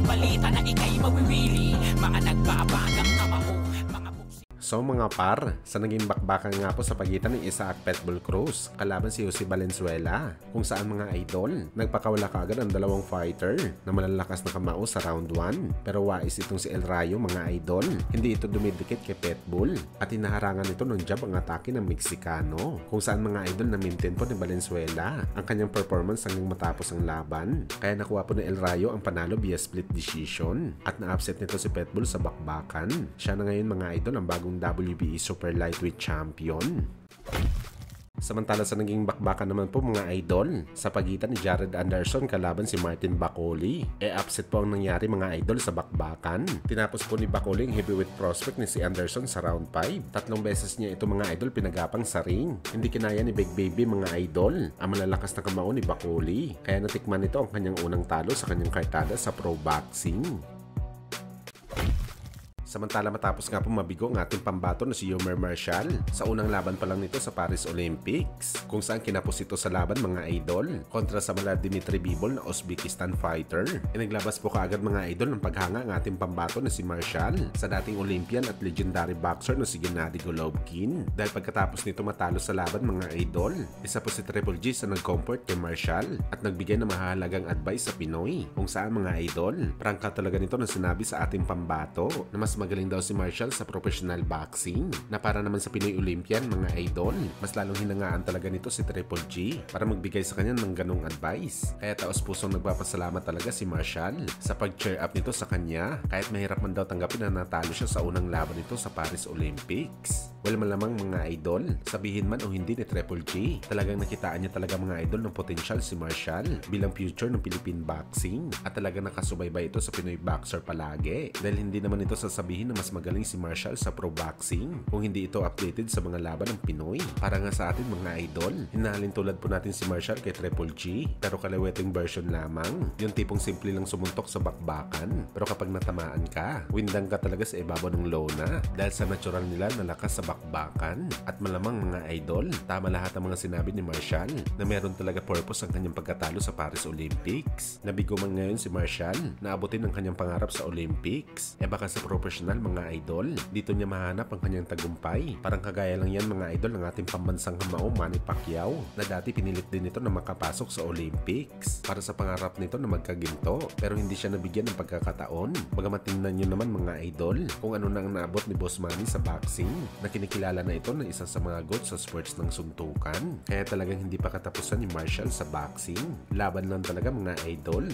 balita na ika'y mawiwili. Mga nagbabagang kamao, mga buksi. So mga par, sa naging bakbakan nga po sa pagitan ng Isaac Pitbull Cruz kalaban si Jose Valenzuela, kung saan mga idol, nagpakawala kaagad ang dalawang fighter na malalakas na kamao sa round 1. Pero wais itong si El Rayo mga idol, hindi ito dumidikit kay Pitbull at hinaharangan ito ng jab ang atake ng Meksikano, kung saan mga idol na maintain po ni Valenzuela ang kanyang performance hanggang matapos ang laban. Kaya nakuha po ni El Rayo ang panalo via split decision at na-upset nito si Pitbull sa bakbakan. Siya na ngayon mga idol ang bagong WBE Super Lightweight Champion. Samantala sa naging bakbakan naman po mga idol, sa pagitan ni Jared Anderson kalaban si Martin Bakole, upset po ang nangyari mga idol sa bakbakan. Tinapos po ni Bakole ang heavyweight prospect ni si Anderson sa round 5. 3 beses niya ito mga idol pinagapang sa ring. Hindi kinaya ni Big Baby mga idol ang malalakas na kamao ni Bakole, kaya natikman nito ang kanyang unang talo sa kanyang kartada sa pro boxing. Samantala matapos nga po mabigo ang ating pambato na si Yomer Marshall sa unang laban pa lang nito sa Paris Olympics, kung saan kinapos ito sa laban mga idol kontra sa mala Dmitry Bivol na Uzbekistan fighter. Naglabas po kaagad mga idol ng paghanga ang ating pambato na si Marshall sa dating Olympian at legendary boxer na si Gennady Golovkin, dahil pagkatapos nito matalo sa laban mga idol, isa po si Triple G sa nag-comfort kay Marshall at nagbigay ng mahalagang advice sa Pinoy, kung saan mga idol, prangka talaga nito na sinabi sa ating pambato na mas magaling daw si Marshall sa professional boxing, na para naman sa Pinoy Olympian mga idol, mas lalong hinangaan talaga nito si Triple G para magbigay sa kanya ng ganong advice. Kaya taos pusong nagpapasalamat talaga si Marshall sa pag-cheer up nito sa kanya, kahit mahirap man daw tanggapin na natalo siya sa unang laban nito sa Paris Olympics. Well, malamang mga idol, sabihin man o hindi ni Triple G, talagang nakitaan niya talaga mga idol ng potensyal si Marshall bilang future ng Philippine boxing, at talagang nakasubaybay ito sa Pinoy boxer palagi, dahil hindi naman ito sasabihin na mas magaling si Marshall sa pro boxing kung hindi ito updated sa mga laban ng Pinoy. Para nga sa atin mga idol, hinahalin tulad po natin si Marshall kay Triple G, pero kalaweting version lamang, yung tipong simple lang sumuntok sa bakbakan, pero kapag natamaan ka, windang ka talaga sa ibabaw ng lona dahil sa natural nila na lakas sa bakbakan. At malamang mga idol, tama lahat ang mga sinabi ni Marshall na meron talaga purpose ang kanyang pagkatalo sa Paris Olympics. Nabigo man ngayon si Marshall na abutin ang kanyang pangarap sa Olympics, baka sa professional mga idol, dito niya mahanap ang kanyang tagumpay. Parang kagaya lang yan mga idol ng ating pambansang kamao Manny Pacquiao, na dati pinilit din ito na makapasok sa Olympics para sa pangarap nito na magkaginto, pero hindi siya nabigyan ng pagkakataon. Bagamat tingnan nyo naman mga idol kung ano nang naabot ni Boss Manny sa boxing, na kinikilala na ito na isa sa mga goat sa sports ng suntukan. Kaya talagang hindi pa katapusan ni Marshall sa boxing. Laban lang talaga mga idol.